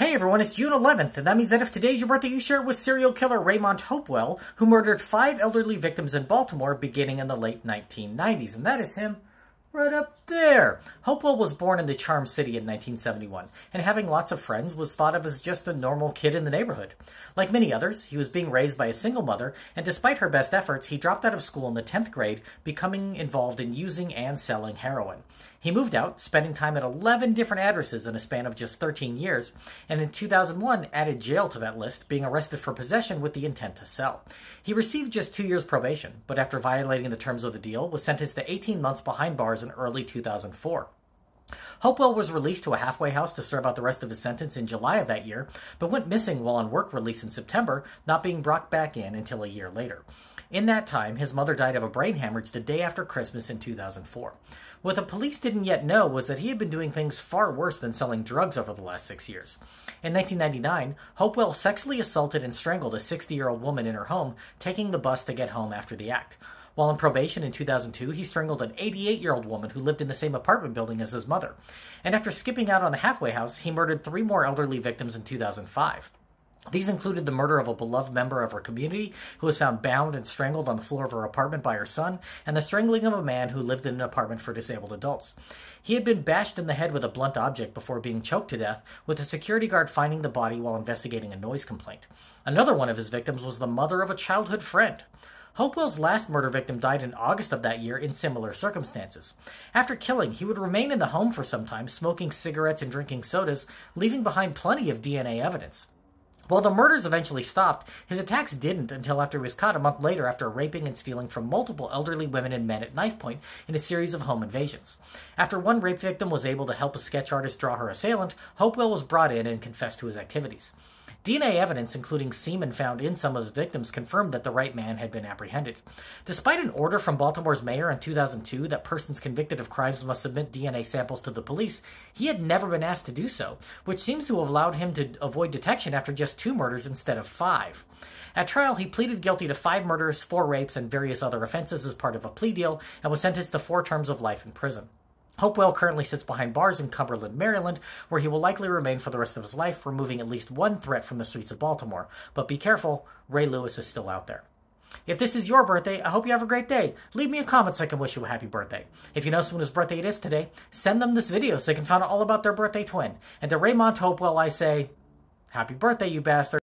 Hey everyone, it's June 11th, and that means that if today's your birthday, you share it with serial killer Raymont Hopewell, who murdered 5 elderly victims in Baltimore beginning in the late 1990s, and that is him right up there. Hopewell was born in the Charm City in 1971, and having lots of friends was thought of as just a normal kid in the neighborhood. Like many others, he was being raised by a single mother, and despite her best efforts, he dropped out of school in the 10th grade, becoming involved in using and selling heroin. He moved out, spending time at 11 different addresses in a span of just 13 years, and in 2001 added jail to that list, being arrested for possession with the intent to sell. He received just 2 years probation, but after violating the terms of the deal, was sentenced to 18 months behind bars in early 2004. Hopewell was released to a halfway house to serve out the rest of his sentence in July of that year, but went missing while on work release in September, not being brought back in until a year later. In that time, his mother died of a brain hemorrhage the day after Christmas in 2004. What the police didn't yet know was that he had been doing things far worse than selling drugs over the last 6 years. In 1999, Hopewell sexually assaulted and strangled a 60-year-old woman in her home, taking the bus to get home after the act. While on probation in 2002, he strangled an 88-year-old woman who lived in the same apartment building as his mother. And after skipping out on the halfway house, he murdered 3 more elderly victims in 2005. These included the murder of a beloved member of her community who was found bound and strangled on the floor of her apartment by her son, and the strangling of a man who lived in an apartment for disabled adults. He had been bashed in the head with a blunt object before being choked to death, with a security guard finding the body while investigating a noise complaint. Another one of his victims was the mother of a childhood friend. Hopewell's last murder victim died in August of that year in similar circumstances. After killing, he would remain in the home for some time, smoking cigarettes and drinking sodas, leaving behind plenty of DNA evidence. While the murders eventually stopped, his attacks didn't until after he was caught a month later after raping and stealing from multiple elderly women and men at knife point in a series of home invasions. After one rape victim was able to help a sketch artist draw her assailant, Hopewell was brought in and confessed to his activities. DNA evidence, including semen found in some of his victims, confirmed that the right man had been apprehended. Despite an order from Baltimore's mayor in 2002 that persons convicted of crimes must submit DNA samples to the police, he had never been asked to do so, which seems to have allowed him to avoid detection after just 2 murders instead of 5. At trial, he pleaded guilty to 5 murders, 4 rapes, and various other offenses as part of a plea deal, and was sentenced to 4 terms of life in prison. Hopewell currently sits behind bars in Cumberland, Maryland, where he will likely remain for the rest of his life, removing at least one threat from the streets of Baltimore. But be careful, Ray Lewis is still out there. If this is your birthday, I hope you have a great day. Leave me a comment so I can wish you a happy birthday. If you know someone whose birthday it is today, send them this video so they can find out all about their birthday twin. And to Raymont Hopewell, I say, happy birthday, you bastard.